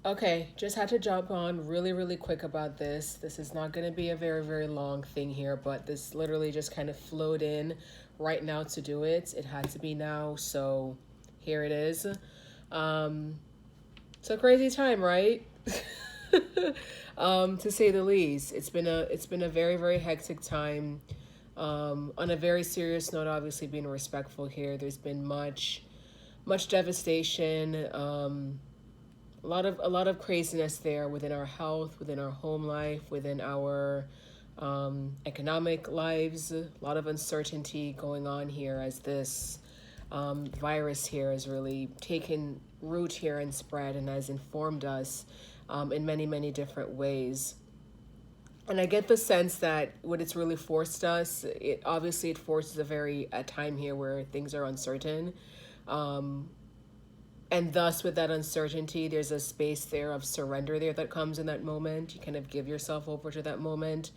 Okay, just had to jump on really, really quick about this. This is not going to be a very, very long thing here, but this literally just kind of flowed in right now to do it. It had to be now, so here it is. Um, it's a crazy time, right? To say the least. It's been a very, very hectic time. On a very serious note, obviously being respectful here. There's been much devastation. A lot of craziness there within our health, within our home life, within our economic lives. A lot of uncertainty going on here as this virus here has really taken root here and spread and has informed us in many, many different ways. And I get the sense that what it's really forced us, it forces a time here where things are uncertain. Um, and thus with that uncertainty, there's a space there of surrender there that comes in that moment. You kind of give yourself over to that moment.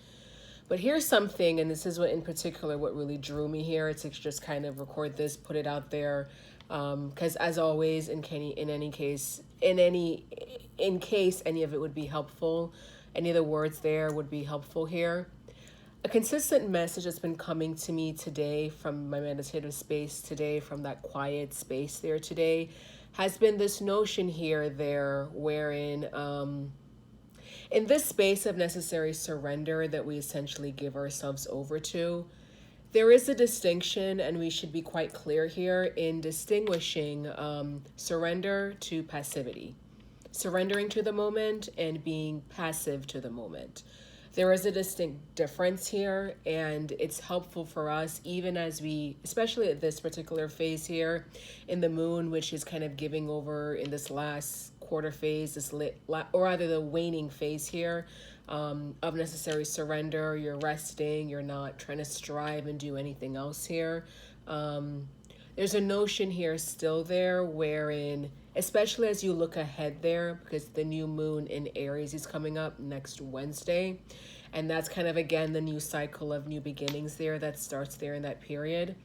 But here's something, and this is what in particular what really drew me here to just kind of record this, put it out there, because as always, in case any of it would be helpful, any of the words there would be helpful here. A consistent message that's been coming to me today from my meditative space today, from that quiet space there today, has been this notion here, there, wherein in this space of necessary surrender that we essentially give ourselves over to, there is a distinction, and we should be quite clear here in distinguishing surrender to passivity, surrendering to the moment and being passive to the moment. There is a distinct difference here, and it's helpful for us, even as we, especially at this particular phase here in the moon, which is kind of giving over in this last quarter phase, or rather the waning phase here of necessary surrender. You're resting, you're not trying to strive and do anything else here. There's a notion here still there wherein, especially as you look ahead there, because the new moon in Aries is coming up next Wednesday, and that's kind of again the new cycle of new beginnings there that starts there in that period.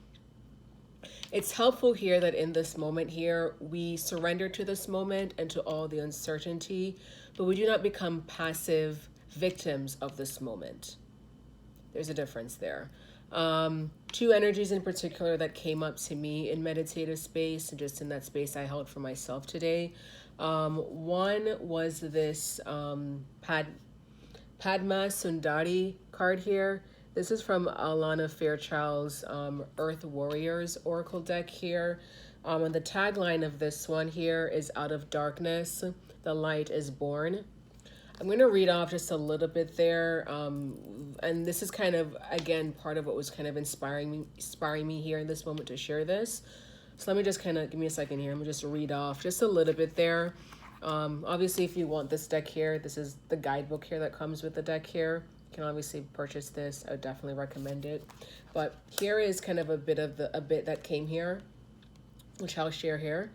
It's helpful here that in this moment here, we surrender to this moment and to all the uncertainty, but we do not become passive victims of this moment. There's a difference there. Two energies in particular that came up to me in meditative space and just in that space I held for myself today. One was this Padma Sundari card here. This is from Alana Fairchild's Earth Warriors Oracle deck here. And the tagline of this one here is "Out of darkness, the light is born." I'm going to read off just a little bit there. And this is kind of, again, part of what was kind of inspiring me here in this moment to share this. So let me just kind of, give me a second here. Let me just read off just a little bit there. Obviously, if you want this deck here, this is the guidebook here that comes with the deck here. You can obviously purchase this. I would definitely recommend it. But here is kind of a bit that came here, which I'll share here.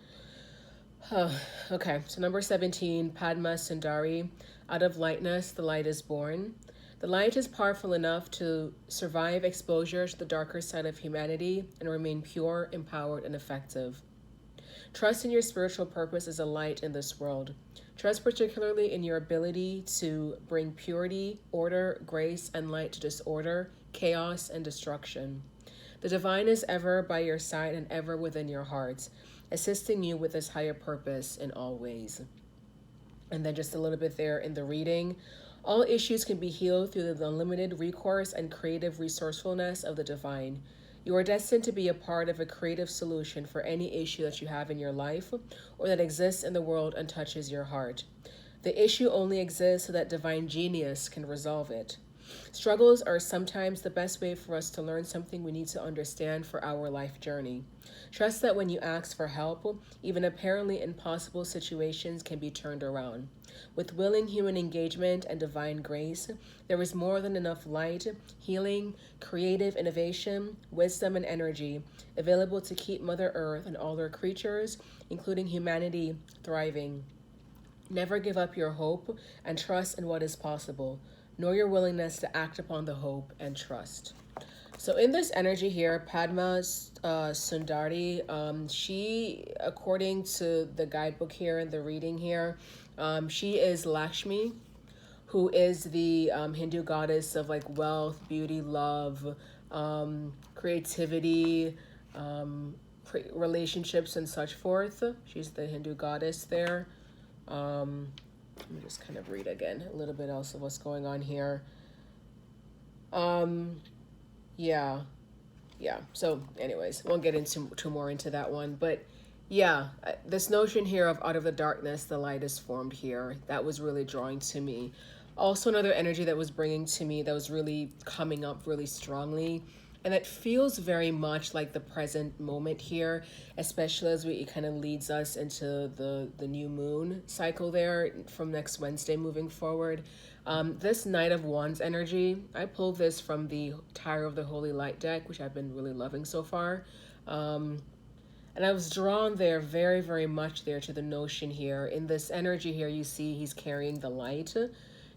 Okay, so number 17, Padma Sundari. Out of lightness, the light is born. The light is powerful enough to survive exposure to the darker side of humanity and remain pure, empowered, and effective. Trust in your spiritual purpose as a light in this world. Trust particularly in your ability to bring purity, order, grace, and light to disorder, chaos, and destruction. The divine is ever by your side and ever within your heart, assisting you with this higher purpose in all ways. And then just a little bit there in the reading. All issues can be healed through the unlimited recourse and creative resourcefulness of the divine. You are destined to be a part of a creative solution for any issue that you have in your life or that exists in the world and touches your heart. The issue only exists so that divine genius can resolve it. Struggles are sometimes the best way for us to learn something we need to understand for our life journey. Trust that when you ask for help, even apparently impossible situations can be turned around. With willing human engagement and divine grace, there is more than enough light, healing, creative innovation, wisdom, and energy available to keep Mother Earth and all her creatures, including humanity, thriving. Never give up your hope and trust in what is possible, nor your willingness to act upon the hope and trust. So in this energy here, Padma Sundari, she, according to the guidebook here and the reading here, she is Lakshmi, who is the Hindu goddess of like wealth, beauty, love, creativity, relationships, and such forth. She's the Hindu goddess there. Let me just kind of read again a little bit else of what's going on here. Yeah. So anyways, won't get into too more into that one, but yeah, this notion here of out of the darkness the light is formed here, that was really drawing to me. Also another energy that was bringing to me, that was really coming up really strongly, and that feels very much like the present moment here, especially as it kind of leads us into the new moon cycle there from next Wednesday moving forward. This Knight of Wands energy, I pulled this from the Tower of the Holy Light deck, which I've been really loving so far. And I was drawn there very, very much there to the notion here. In this energy here, you see he's carrying the light.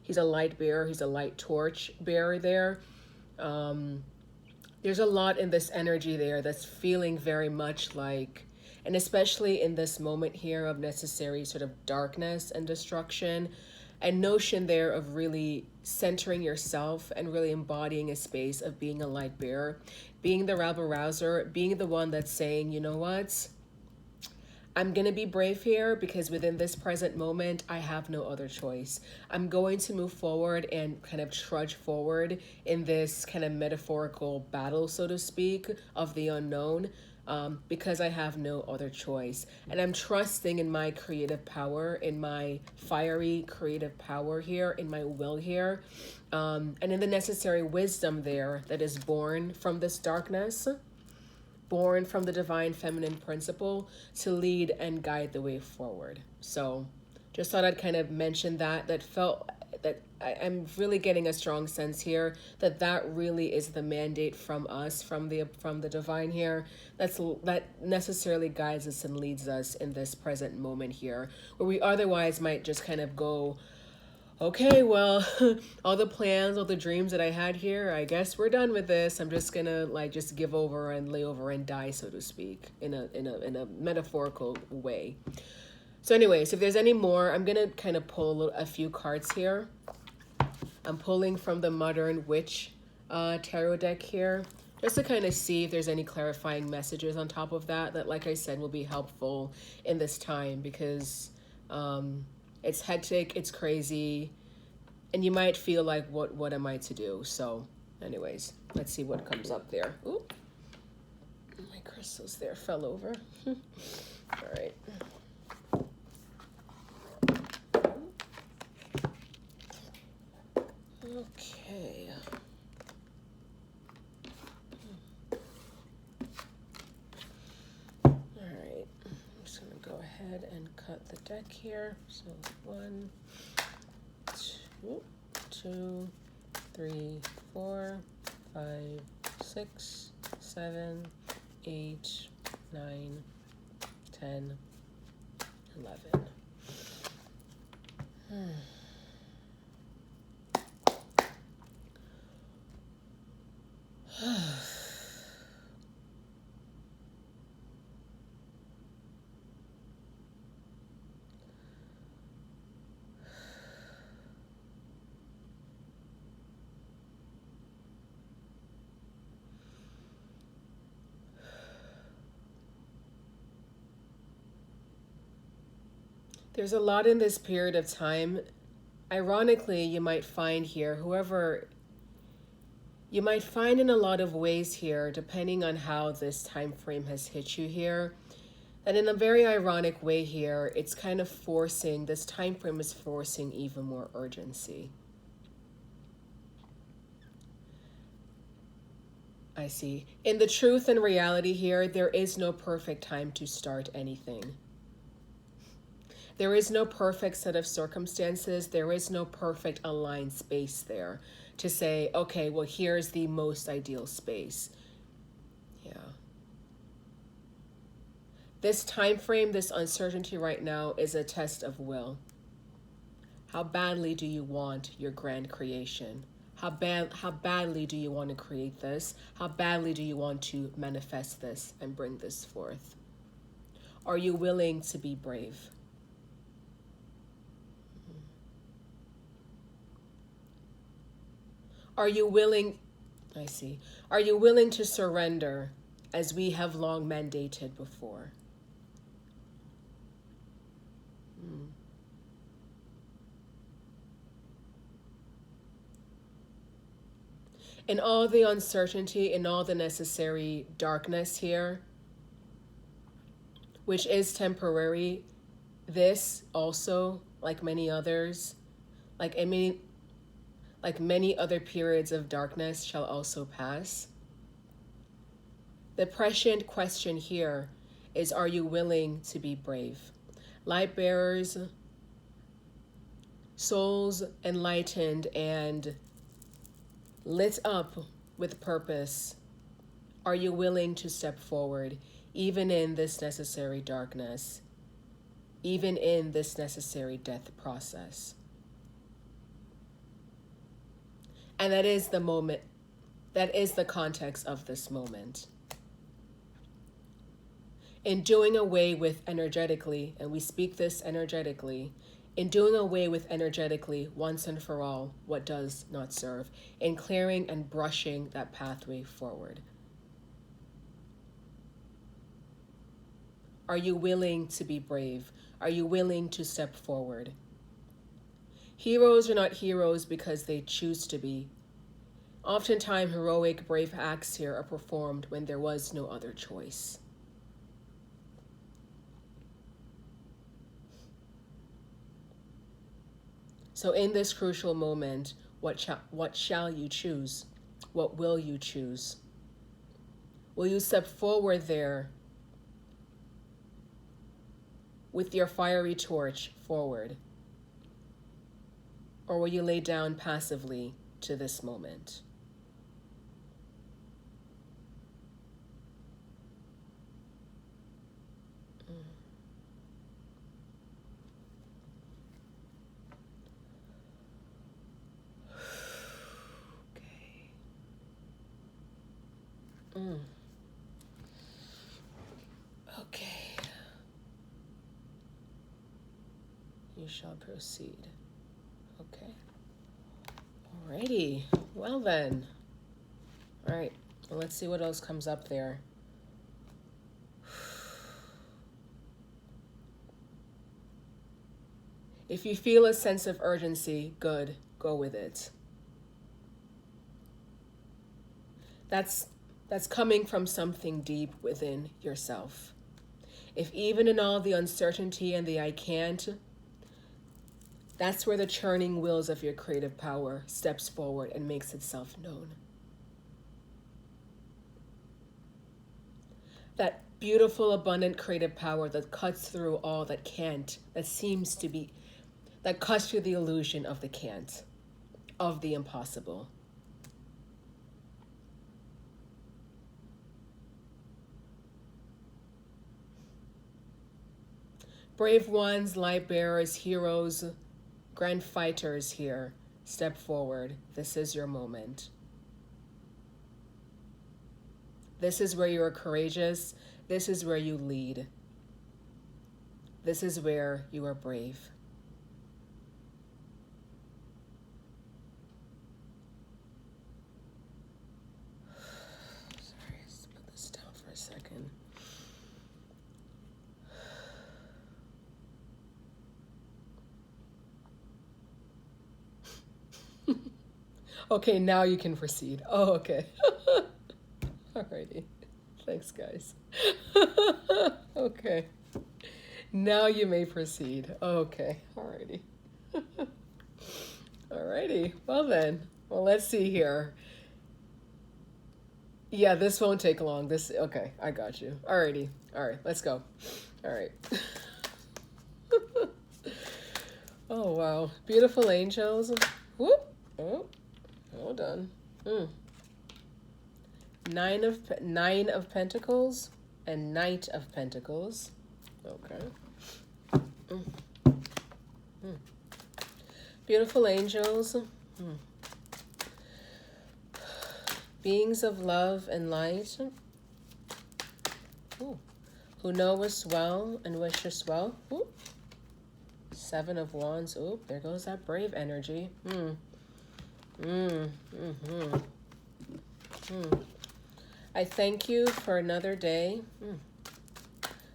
He's a light bearer. He's a light torch bearer there. There's a lot in this energy there that's feeling very much like, and especially in this moment here of necessary sort of darkness and destruction, a notion there of really centering yourself and really embodying a space of being a light bearer, being the rabble rouser, being the one that's saying, you know what? I'm going to be brave here because within this present moment, I have no other choice. I'm going to move forward and kind of trudge forward in this kind of metaphorical battle, so to speak, of the unknown, because I have no other choice. And I'm trusting in my creative power, in my fiery creative power here, in my will here, and in the necessary wisdom there that is born from this darkness, born from the divine feminine principle to lead and guide the way forward. So just thought I'd kind of mention that felt that I'm really getting a strong sense here that really is the mandate from us, from the divine here. That necessarily guides us and leads us in this present moment here, where we otherwise might just kind of go, okay, well, all the plans, all the dreams that I had here, I guess we're done with this. I'm just gonna like just give over and lay over and die, so to speak, in a metaphorical way. So anyways, if there's any more, I'm gonna kind of pull a few cards here. I'm pulling from the Modern Witch tarot deck here, just to kind of see if there's any clarifying messages on top of that, like I said, will be helpful in this time, because it's hectic, it's crazy, and you might feel like, what am I to do? So anyways, let's see what comes up there. Ooh, my crystals there fell over. All right. Okay. All right. I'm just going to go ahead and cut the deck here. So 1, 2, 3, 4, 5, 6, 7, 8, 9, 10, 11. There's a lot in this period of time. Ironically, you might find here, you might find in a lot of ways here, depending on how this time frame has hit you here, that in a very ironic way here, it's kind of forcing, this time frame is forcing even more urgency. I see. In the truth and reality here, there is no perfect time to start anything. There is no perfect set of circumstances. There is no perfect aligned space there to say, okay, well, here's the most ideal space. Yeah. This time frame, this uncertainty right now is a test of will. How badly do you want your grand creation? How badly do you want to create this? How badly do you want to manifest this and bring this forth? Are you willing to be brave? Are you willing, I see, are you willing to surrender as we have long mandated before? In all the uncertainty, in all the necessary darkness here, which is temporary, this also, like many others, like many other periods of darkness, shall also pass. The prescient question here is, are you willing to be brave? Light bearers, souls enlightened and lit up with purpose, are you willing to step forward, even in this necessary darkness, even in this necessary death process? And that is the moment, that is the context of this moment. In doing away with energetically, and we speak this energetically, in doing away with energetically once and for all what does not serve, in clearing and brushing that pathway forward. Are you willing to be brave? Are you willing to step forward? Heroes are not heroes because they choose to be. Oftentimes, heroic, brave acts here are performed when there was no other choice. So in this crucial moment, what shall you choose? What will you choose? Will you step forward there with your fiery torch forward? Or will you lay down passively to this moment? Okay. You shall proceed. Okay. Alrighty. Well then. All right. Well, let's see what else comes up there. If you feel a sense of urgency, good. Go with it. That's coming from something deep within yourself. If even in all the uncertainty and the I can't, that's where the churning wheels of your creative power steps forward and makes itself known. That beautiful, abundant creative power that cuts through all that can't, that cuts through the illusion of the can't, of the impossible. Brave ones, light bearers, heroes, grand fighters here, step forward. This is your moment. This is where you are courageous. This is where you lead. This is where you are brave. Sorry, let's put this down for a second. Okay, now you can proceed. Oh, okay. Alrighty. Thanks, guys. Okay. Now you may proceed. Okay. Alrighty. Alrighty. Well then. Well, let's see here. Yeah, this won't take long. Okay, I got you. Alrighty. Alright, let's go. Alright. Oh, wow. Beautiful angels. Whoop. Oh. Hold on. Nine of Pentacles and Knight of Pentacles. Okay. Beautiful angels. Beings of love and light. Ooh. Who know us well and wish us well. Ooh. Seven of Wands. Ooh, there goes that brave energy. I thank you for another day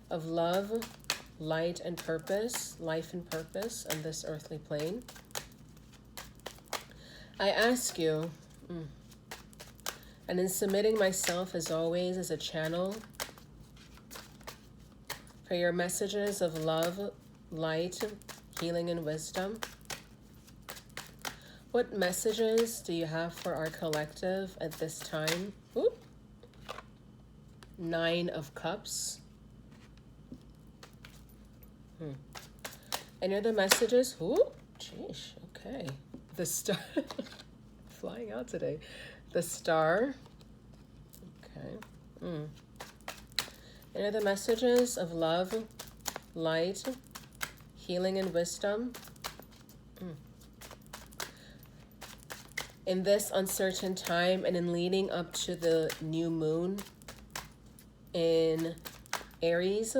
of love, light, and purpose, life and purpose on this earthly plane. I ask you, and in submitting myself as always as a channel for your messages of love, light, healing, and wisdom. What messages do you have for our collective at this time? Ooh. Nine of Cups. Any other messages? Ooh, jeez, okay. The Star, flying out today. The Star. Okay. Any other messages of love, light, healing, and wisdom? In this uncertain time and in leading up to the new moon in Aries,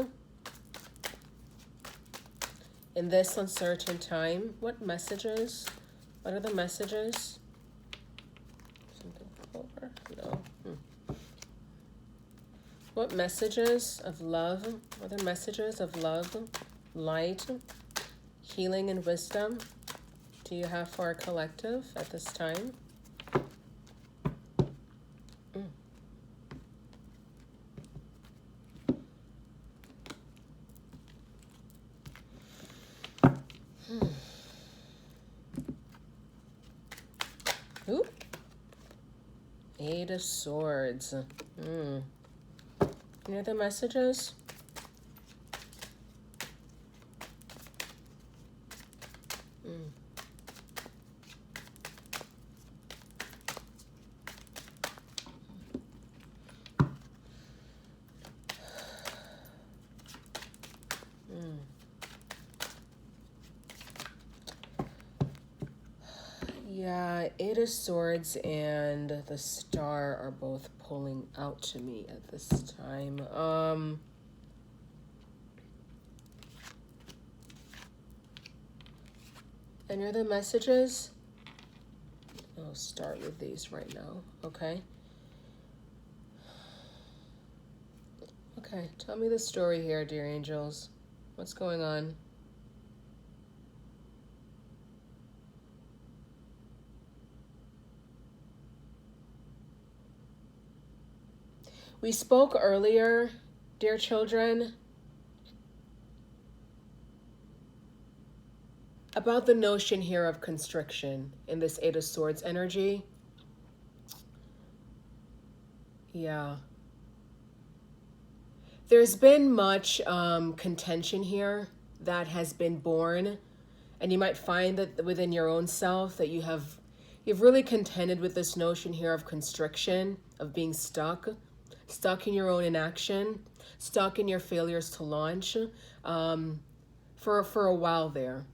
in this uncertain time, what messages? What are the messages? Something over? No. What messages of love? What are messages of love, light, healing, and wisdom do you have for our collective at this time? Ooh. Eight of Swords. Any other messages? Yeah, Eight of Swords and the Star are both pulling out to me at this time. Any other messages? I'll start with these right now, okay? Okay, tell me the story here, dear angels. What's going on? We spoke earlier, dear children, about the notion here of constriction in this Eight of Swords energy. Yeah. There's been much contention here that has been born, and you might find that within your own self that you've really contended with this notion here of constriction, of being stuck in your own inaction, stuck in your failures to launch for a while there.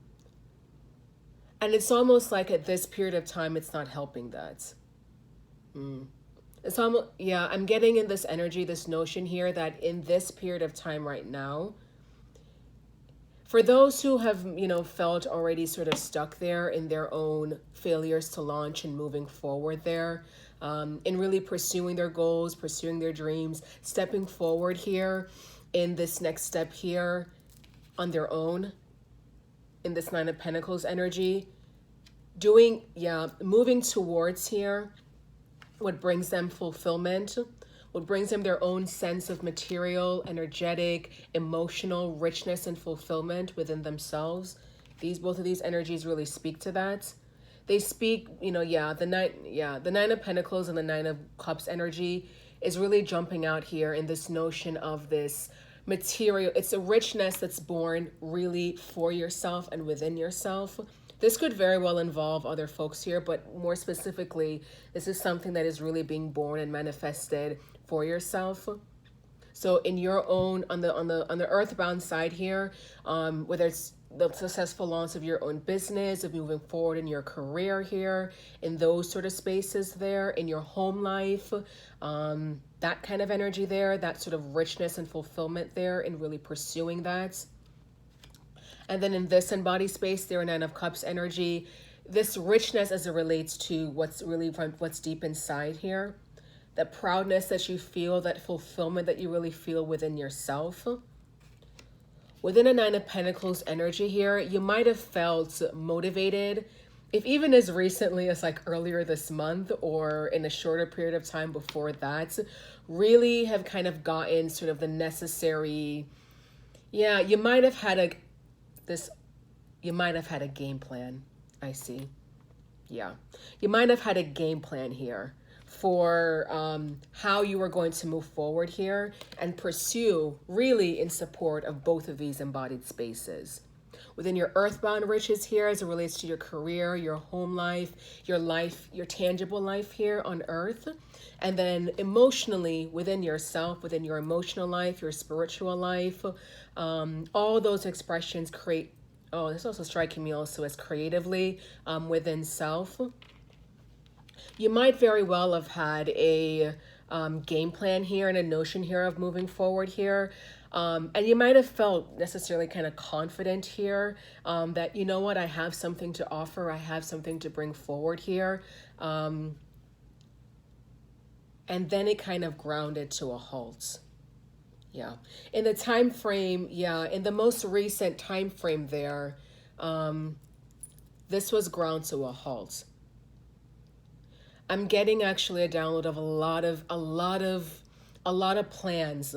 And it's almost like at this period of time, it's not helping that. It's almost, yeah, I'm getting in this energy, this notion here that in this period of time right now, for those who have, felt already sort of stuck there in their own failures to launch and moving forward there, in really pursuing their goals, pursuing their dreams, stepping forward here in this next step here on their own, in this Nine of Pentacles energy, moving towards here what brings them fulfillment, what brings them their own sense of material, energetic, emotional richness and fulfillment within themselves. Both of these energies really speak to that. They speak, the Nine of Pentacles and the Nine of Cups energy is really jumping out here in this notion of this material. It's a richness that's born really for yourself and within yourself. This could very well involve other folks here, but more specifically, this is something that is really being born and manifested for yourself. So in your own, on the earthbound side here, whether it's the successful launch of your own business, of moving forward in your career here, in those sort of spaces there, in your home life, that kind of energy there, that sort of richness and fulfillment there in really pursuing that. And then in this embodied space, there, Nine of Cups energy, this richness as it relates to what's really from what's deep inside here, that proudness that you feel, that fulfillment that you really feel within yourself. Within a Nine of Pentacles energy here, you might have felt motivated, if even as recently as like earlier this month or in a shorter period of time before that, really have kind of gotten sort of the necessary, yeah, you might have had a game plan. I see. Yeah. You might have had a game plan here for how you are going to move forward here and pursue really in support of both of these embodied spaces. Within your earthbound riches here as it relates to your career, your home life, your tangible life here on earth. And then emotionally within yourself, within your emotional life, your spiritual life, all those expressions create, oh, this is also striking me also as creatively within self. You might very well have had a game plan here and a notion here of moving forward here. And you might have felt necessarily kind of confident here that, you know what, I have something to offer. I have something to bring forward here. And then it kind of grounded to a halt. Yeah. In the time frame, yeah, in the most recent time frame there, this was ground to a halt. I'm getting actually a download of a lot of plans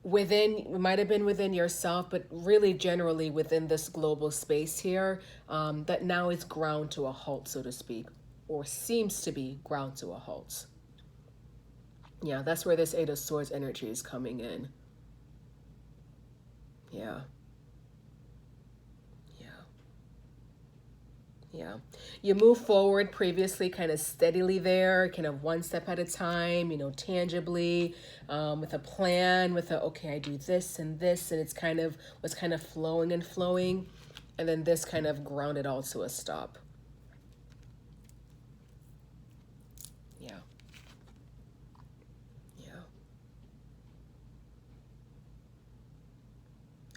within, it might have been within yourself, but really generally within this global space here, that now is ground to a halt, so to speak, or seems to be ground to a halt. Yeah, that's where this Eight of Swords energy is coming in. Yeah. Yeah. You move forward previously kind of steadily there, kind of one step at a time, you know, tangibly, with a plan, with a, okay, I do this, and it's kind of, was kind of flowing and flowing. And then this kind of grounded all to a stop. Yeah. Yeah.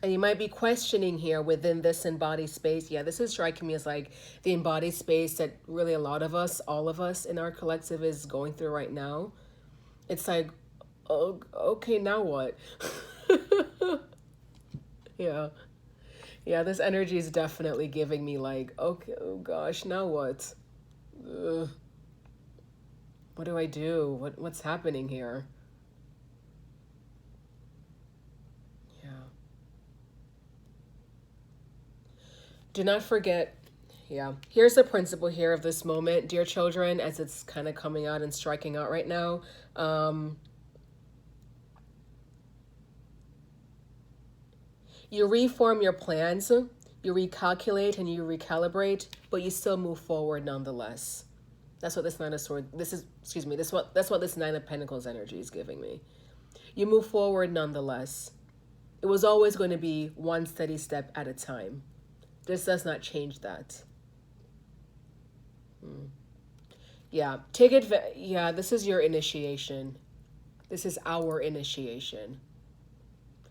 And you might be questioning here within this embodied space. Yeah, this is striking me as like the embodied space that really a lot of us, all of us in our collective is going through right now. It's like, oh, okay, now what? Yeah. Yeah, this energy is definitely giving me like, okay, oh gosh, now what? Ugh. What do I do? What's happening here? Do not forget, yeah, here's the principle here of this moment, dear children, as it's kind of coming out and striking out right now. You reform your plans, you recalculate and you recalibrate, but you still move forward nonetheless. That's what this Nine of Swords, this is, excuse me, that's what this Nine of Pentacles energy is giving me. You move forward nonetheless. It was always going to be one steady step at a time. This does not change that. Yeah, take it. Yeah, this is your initiation. This is our initiation.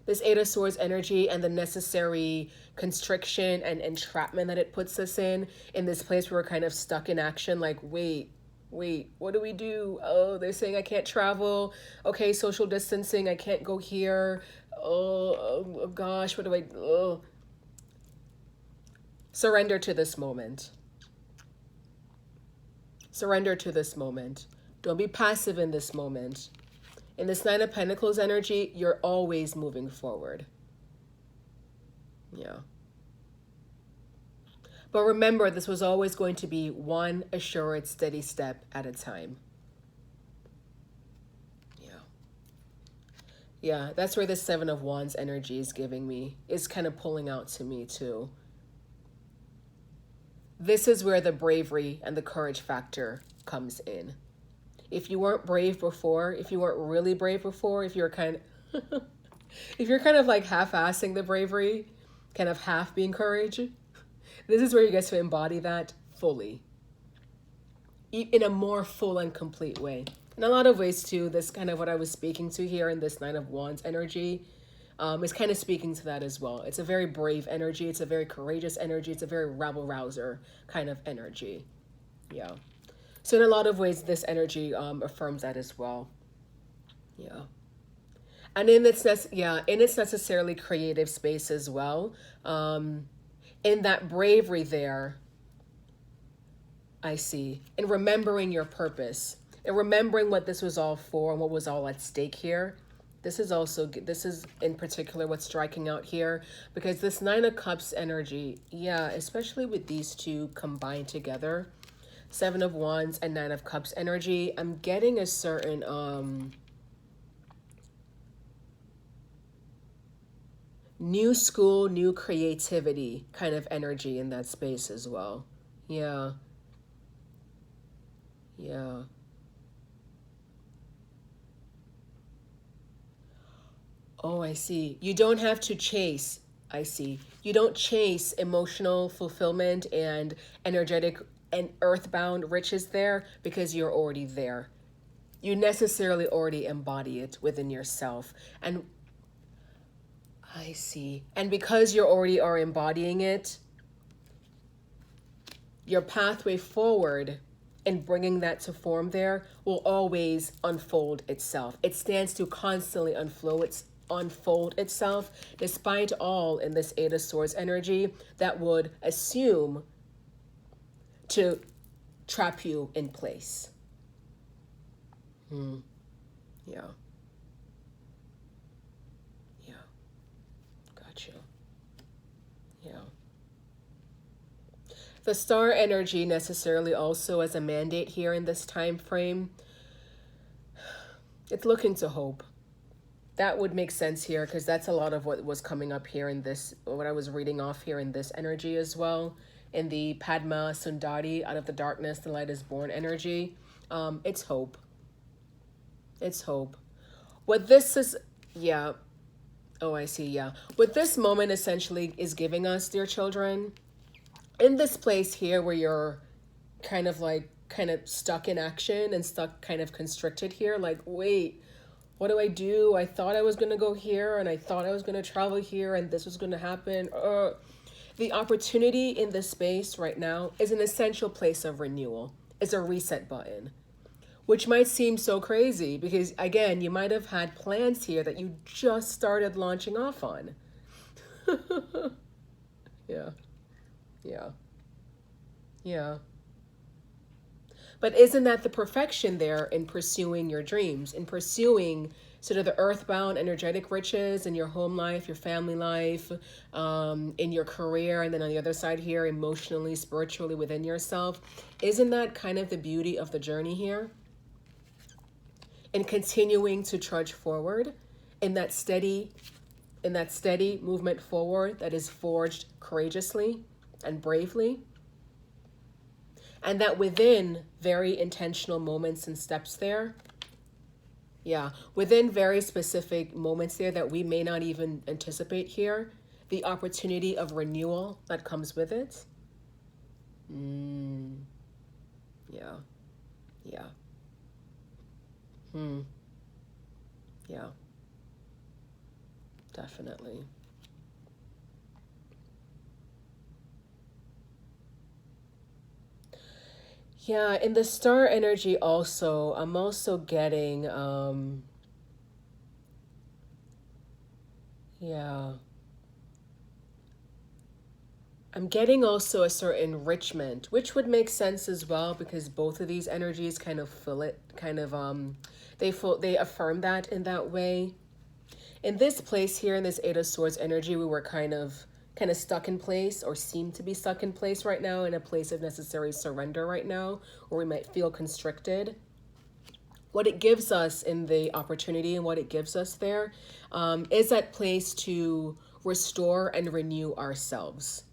This Eight of Swords energy and the necessary constriction and entrapment that it puts us in this place where we're kind of stuck in action. Like, wait, what do we do? Oh, they're saying I can't travel. Okay, social distancing. I can't go here. Oh gosh, what do I? Oh. Surrender to this moment. Surrender to this moment. Don't be passive in this moment. In this Nine of Pentacles energy, you're always moving forward. Yeah. But remember, this was always going to be one assured, steady step at a time. Yeah. Yeah, that's where the Seven of Wands energy is giving me, is kind of pulling out to me too. This is where the bravery and the courage factor comes in. If you weren't brave before, if you weren't really brave before, if you're kind of, if you're kind of like half-assing the bravery, kind of half being courage. This is where you get to embody that fully, in a more full and complete way. In a lot of ways, too, this kind of what I was speaking to here in this Nine of Wands energy is kind of speaking to that as well. It's a very brave energy. It's a very courageous energy. It's a very rabble-rouser kind of energy. Yeah. So in a lot of ways, this energy affirms that as well. Yeah. And in its necessarily creative space as well. In that bravery there, I see, in remembering your purpose and remembering what this was all for and what was all at stake here. This is in particular what's striking out here, because this Nine of Cups energy, yeah, especially with these two combined together, Seven of Wands and Nine of Cups energy, I'm getting a certain new school, new creativity kind of energy in that space as well. Yeah. Yeah. Oh, I see. You don't have to chase. I see. You don't chase emotional fulfillment and energetic and earthbound riches there, because you're already there. You necessarily already embody it within yourself. And I see. And because you already are embodying it, your pathway forward and bringing that to form there will always unfold itself. It stands to constantly unfold itself, despite all in this Eight of Swords energy that would assume to trap you in place. Yeah. Yeah. Got you. Yeah. The star energy necessarily also as a mandate here in this time frame. It's looking to hope. That would make sense here, because that's a lot of what was coming up here in this, what I was reading off here in this energy as well. In the Padma Sundari, out of the darkness, the light is born energy. It's hope. It's hope. What this is, yeah. Oh, I see, yeah. What this moment essentially is giving us, dear children, in this place here where you're kind of stuck in action and stuck kind of constricted here, like, wait, what do I do? I thought I was going to go here and I thought I was going to travel here and this was going to happen. The opportunity in this space right now is an essential place of renewal. It's a reset button, which might seem so crazy because, again, you might have had plans here that you just started launching off on. Yeah. Yeah. Yeah. But isn't that the perfection there in pursuing your dreams, in pursuing sort of the earthbound energetic riches in your home life, your family life, in your career, and then on the other side here, emotionally, spiritually within yourself? Isn't that kind of the beauty of the journey here? And continuing to trudge forward in that steady movement forward that is forged courageously and bravely. And that within very intentional moments and steps there, yeah, within very specific moments there that we may not even anticipate here, the opportunity of renewal that comes with it. Yeah. Yeah. Yeah. Definitely. Yeah, in the star energy also, I'm also getting yeah. I'm getting also a certain enrichment, which would make sense as well because both of these energies kind of fill it, kind of they affirm that in that way. In this place here in this Eight of Swords energy, we were kind of stuck in place, or seem to be stuck in place right now, in a place of necessary surrender right now, or we might feel constricted. What it gives us in the opportunity and what it gives us there is that place to restore and renew ourselves.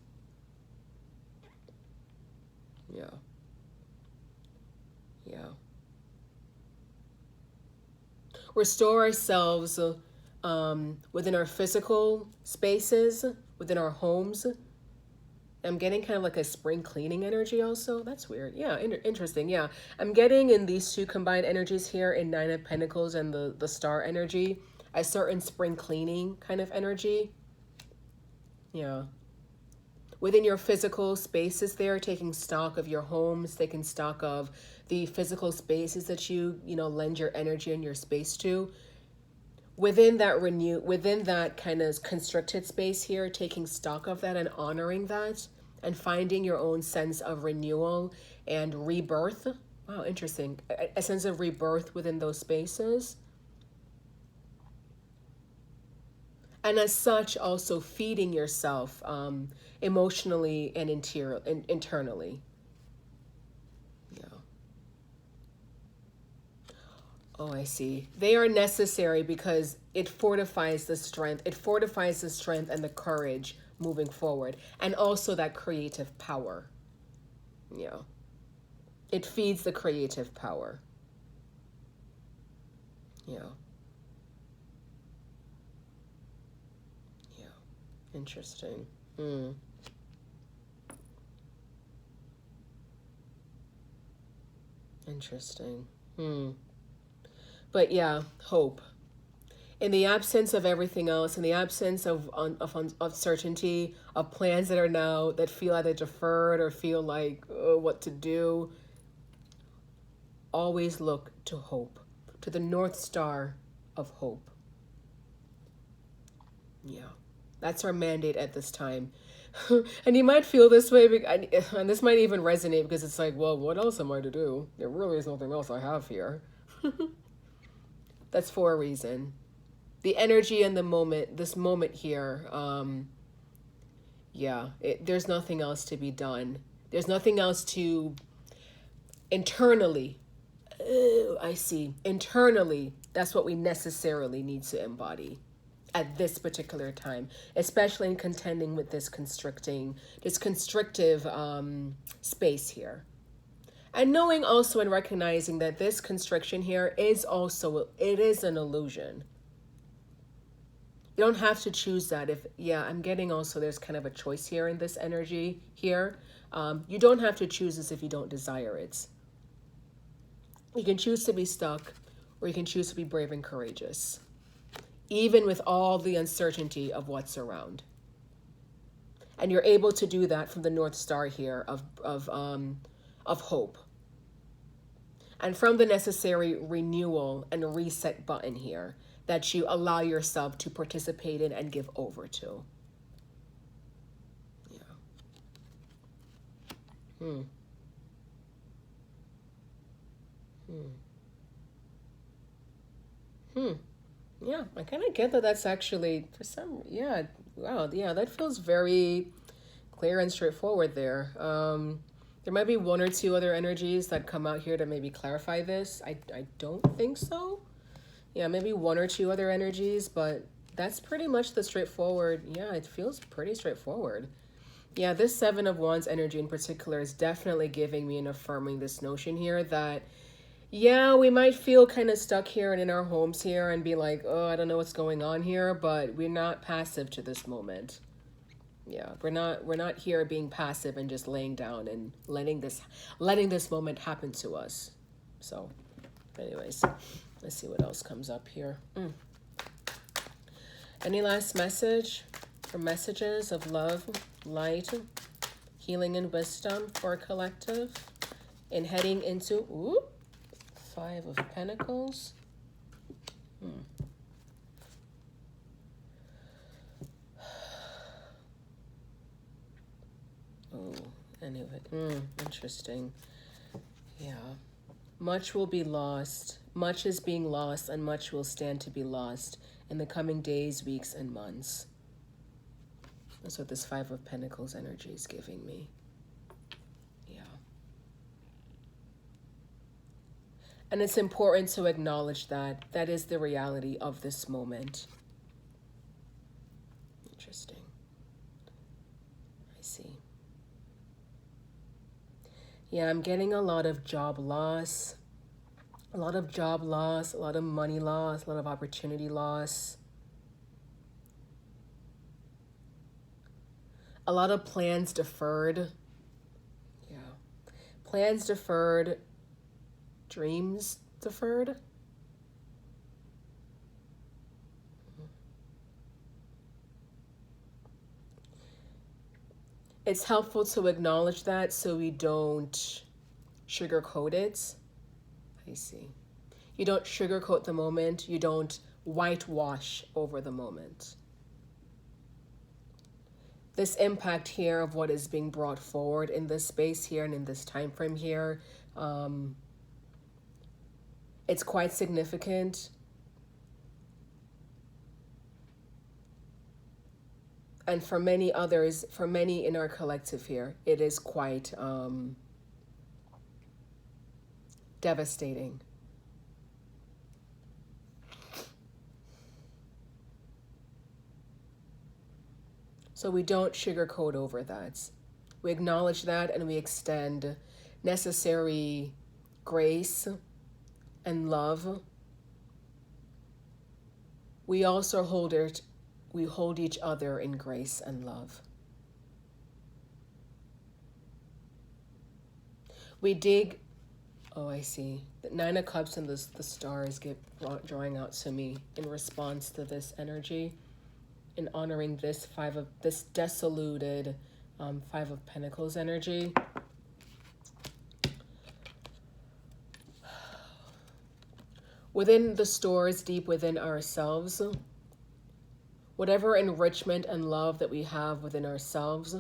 Yeah. Yeah. Restore ourselves within our physical spaces, within our homes. I'm getting kind of like a spring cleaning energy also. That's weird. Yeah, interesting. Yeah. I'm getting in these two combined energies here in Nine of Pentacles and the star energy, a certain spring cleaning kind of energy. Yeah. Within your physical spaces there, taking stock of your homes, taking stock of the physical spaces that you lend your energy and your space to. Within that kind of constricted space here, taking stock of that and honoring that and finding your own sense of renewal and rebirth. Wow, interesting. A sense of rebirth within those spaces. And as such, also feeding yourself emotionally and internally. Yeah. Oh, I see. They are necessary because it fortifies the strength. It fortifies the strength and the courage moving forward, and also that creative power. Yeah. It feeds the creative power. Yeah. Yeah. Interesting. Mm. Interesting. Hmm. But yeah, hope. In the absence of everything else, in the absence of certainty, of plans that are now that feel either deferred or feel like what to do, always look to hope, to the North Star of hope. Yeah, that's our mandate at this time. And you might feel this way, and this might even resonate because it's like, well, what else am I to do? There really is nothing else I have here. That's for a reason. The energy and the moment, this moment here, yeah, there's nothing else to be done. There's nothing else to internally. Oh, I see. Internally, that's what we necessarily need to embody at this particular time, especially in contending with this constrictive space here. And knowing also and recognizing that this constriction here it is an illusion. You don't have to choose that. I'm getting also there's kind of a choice here in this energy here. You don't have to choose this if you don't desire it. You can choose to be stuck, or you can choose to be brave and courageous, even with all the uncertainty of what's around. And you're able to do that from the North Star here of hope. And from the necessary renewal and reset button here that you allow yourself to participate in and give over to. Yeah. Hmm. Hmm. Hmm. Yeah, I kind of get that that's actually, yeah, wow, yeah, that feels very clear and straightforward there. There might be one or two other energies that come out here to maybe clarify this. I don't think so. Yeah, maybe one or two other energies, but that's pretty much the straightforward. Yeah, it feels pretty straightforward. Yeah, this Seven of Wands energy in particular is definitely giving me and affirming this notion here that, yeah, we might feel kind of stuck here and in our homes here and be like, oh, I don't know what's going on here, but we're not passive to this moment. Yeah, we're not here being passive and just laying down and letting this moment happen to us. So, anyways, let's see what else comes up here. Any last message or messages of love, light, healing, and wisdom for a collective in heading into Five of Pentacles? Oh, anyway, interesting. Yeah. Much will be lost. Much is being lost, and much will stand to be lost in the coming days, weeks, and months. That's what this Five of Pentacles energy is giving me. Yeah. And it's important to acknowledge that that is the reality of this moment. Interesting. I see. Yeah, I'm getting a lot of job loss. A lot of job loss, a lot of money loss, a lot of opportunity loss. A lot of plans deferred. Yeah. Plans deferred, dreams deferred. It's helpful to acknowledge that so we don't sugarcoat it. I see. You don't sugarcoat the moment. You don't whitewash over the moment. This impact here of what is being brought forward in this space here and in this time frame here, it's quite significant. And for many others, for many in our collective here, it is quite devastating. So we don't sugarcoat over that. We acknowledge that and we extend necessary grace and love. We also hold each other in grace and love. We dig, oh, I see. The Nine of Cups and the stars get drawing out to me in response to this energy, in honoring this this dissoluted Five of Pentacles energy. Within the stores, deep within ourselves, whatever enrichment and love that we have within ourselves,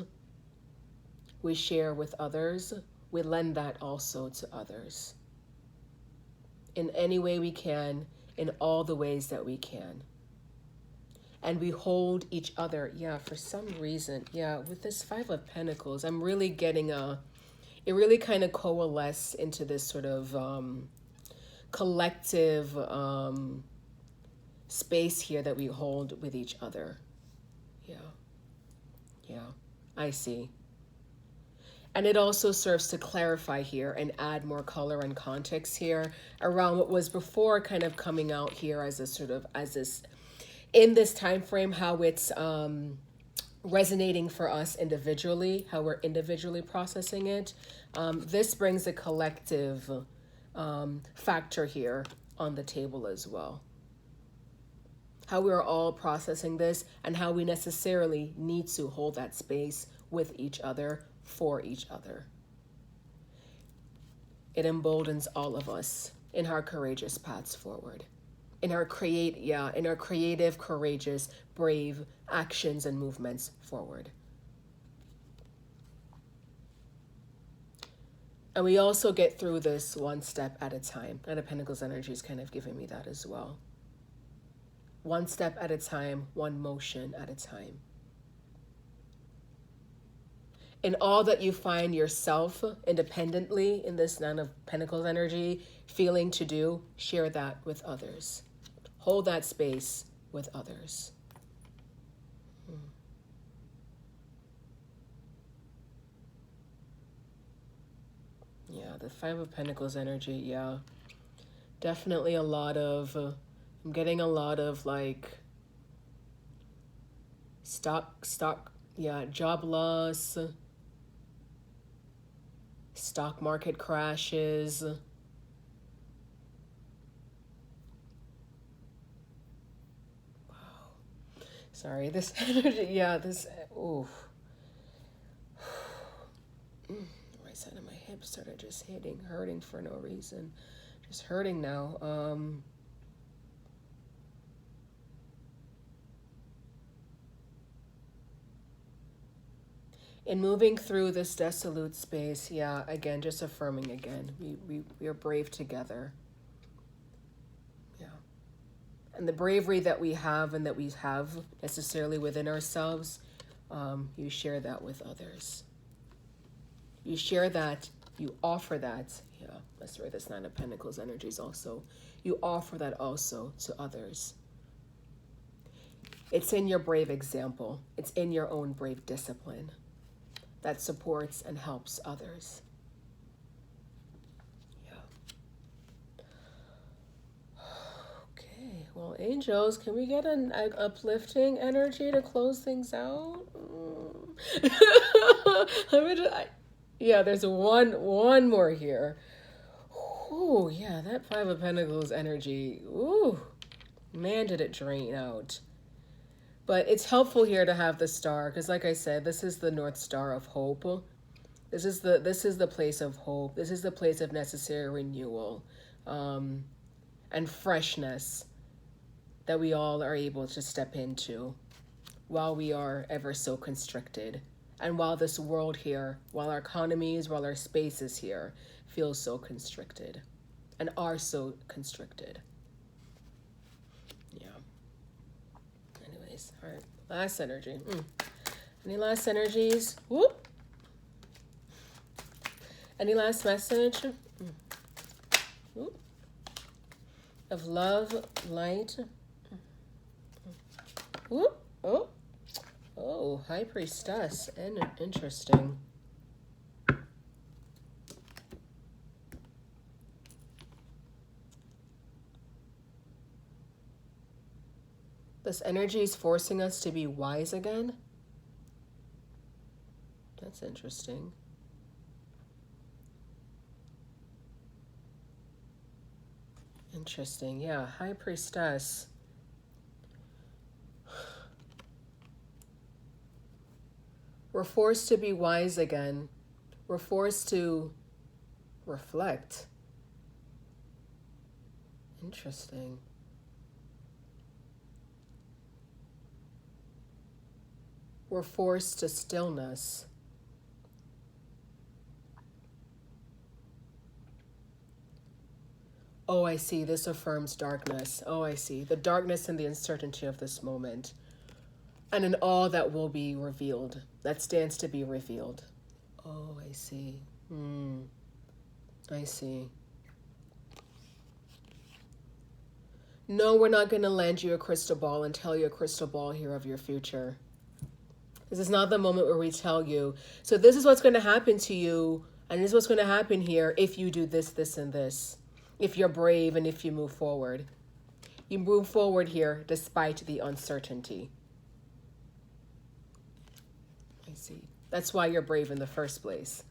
we share with others. We lend that also to others. In any way we can, in all the ways that we can. And we hold each other, for some reason, with this Five of Pentacles, I'm really getting it really kind of coalesced into this sort of collective space here that we hold with each other. Yeah, I see. And it also serves to clarify here and add more color and context here around what was before kind of coming out here as a sort of, as this, in this time frame, how it's resonating for us individually, how we're individually processing it. This brings a collective factor here on the table as well. How we are all processing this and how we necessarily need to hold that space with each other, for each other. It emboldens all of us in our courageous paths forward, in our creative, courageous, brave actions and movements forward. And we also get through this one step at a time. And the Pentacles energy is kind of giving me that as well. One step at a time, one motion at a time. In all that you find yourself independently in this Nine of Pentacles energy feeling to do, share that with others. Hold that space with others. Yeah, the Five of Pentacles energy, definitely a lot of, I'm getting a lot of like job loss, stock market crashes. Wow. Sorry, this energy, oof. Right side of my hip started just hurting for no reason. Just hurting now. In moving through this dissolute space, again, just affirming again, we are brave together. And the bravery that we have and that we have necessarily within ourselves, you share that with others. You share that, you offer that. That's right, that's Nine of Pentacles energies also. You offer that also to others. It's in your brave example. It's in your own brave discipline that supports and helps others. Okay, well, angels, can we get an uplifting energy to close things out? Yeah, there's one more here. Oh, yeah, that Five of Pentacles energy. Ooh, man, did it drain out. But it's helpful here to have the star because, like I said, this is the North Star of hope. This is the place of hope. This is the place of necessary renewal, and freshness that we all are able to step into while we are ever so constricted. And while this world here, while our economies, while our spaces here feel so constricted and are so constricted. Yeah. Anyways, all right. Last energy. Any last energies? Whoop. Any last message? Whoop. Of love, light. Whoop. Oh. Oh, High Priestess. And interesting. This energy is forcing us to be wise again. That's interesting. Interesting. Yeah, High Priestess. We're forced to be wise again. We're forced to reflect. Interesting. We're forced to stillness. Oh, I see. This affirms darkness. Oh, I see. The darkness and the uncertainty of this moment. And in all that will be revealed, that stands to be revealed. Oh, I see. I see. No, we're not going to lend you a crystal ball and tell you a crystal ball here of your future. This is not the moment where we tell you, so this is what's going to happen to you, and this is what's going to happen here if you do this, this, and this. If you're brave and if you move forward. You move forward here despite the uncertainty. I see. That's why you're brave in the first place.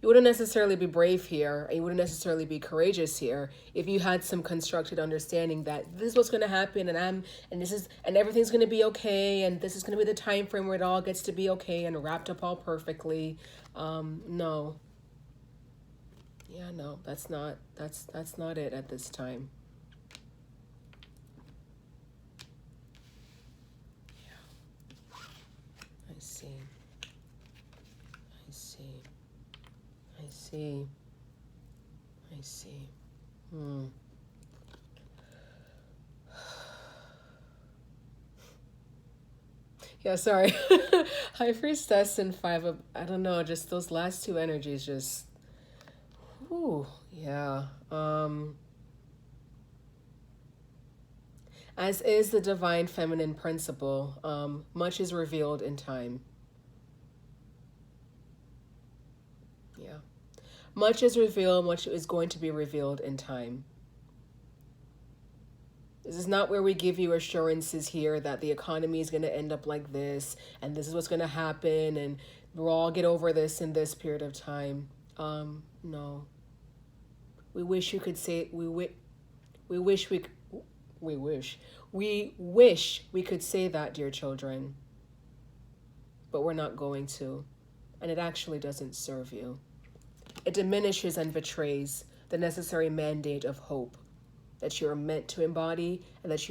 You wouldn't necessarily be brave here, and you wouldn't necessarily be courageous here if you had some constructed understanding that this is what's going to happen, and everything's going to be okay, and this is going to be the time frame where it all gets to be okay and wrapped up all perfectly. No. Yeah, no, that's not it at this time. Yeah. I see. I see. Yeah, sorry. High Priestess and Five of, I don't know, just those last two energies just, ooh, yeah. As is the divine feminine principle, much is revealed in time. Yeah. Much is revealed, much is going to be revealed in time. This is not where we give you assurances here that the economy is going to end up like this, and this is what's going to happen, and we'll all get over this in this period of time. No. We wish you could say, we wish we could say that, dear children, but we're not going to, and it actually doesn't serve you. It diminishes and betrays the necessary mandate of hope that you are meant to embody and that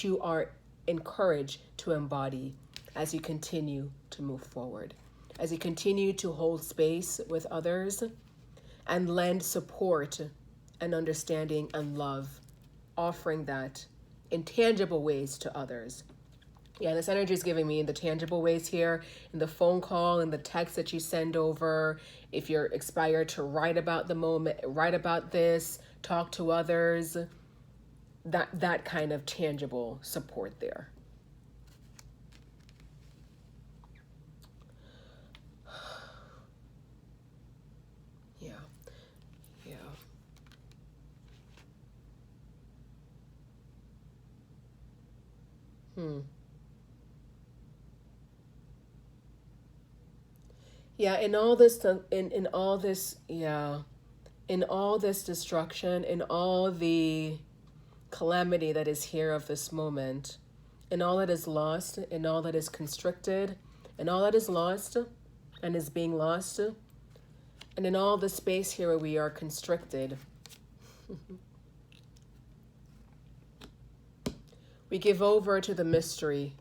you are encouraged to embody as you continue to move forward, as you continue to hold space with others and lend support and understanding and love, offering that in tangible ways to others. Yeah, this energy is giving me in the tangible ways here, in the phone call, in the text that you send over. If you're inspired to write about the moment, write about this, talk to others, that kind of tangible support there. Yeah. Yeah, in all this, in all this, yeah, in all this destruction, in all the calamity that is here of this moment, in all that is lost, in all that is constricted, in all that is lost and is being lost, and in all the space here where we are constricted, we give over to the mystery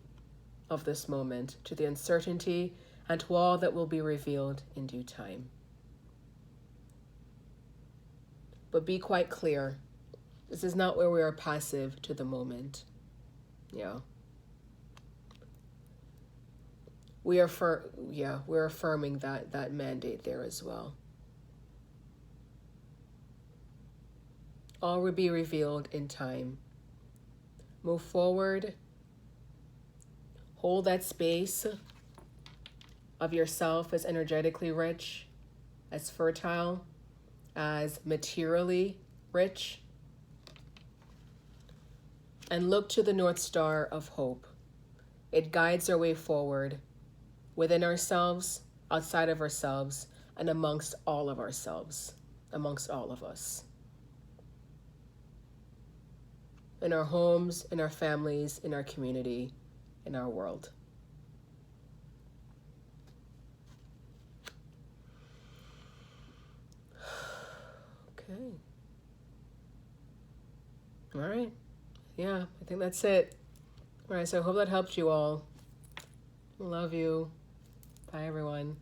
of this moment, to the uncertainty, and to all that will be revealed in due time. But be quite clear, this is not where we are passive to the moment. Yeah. We're affirming that mandate there as well. All will be revealed in time. Move forward. Hold that space of yourself as energetically rich, as fertile, as materially rich. And look to the North Star of hope. It guides our way forward, within ourselves, outside of ourselves, and amongst all of ourselves, amongst all of us. In our homes, in our families, in our community, in our world. Okay. All right. Yeah, I think that's it. All right, so I hope that helped you all. Love you. Bye, everyone.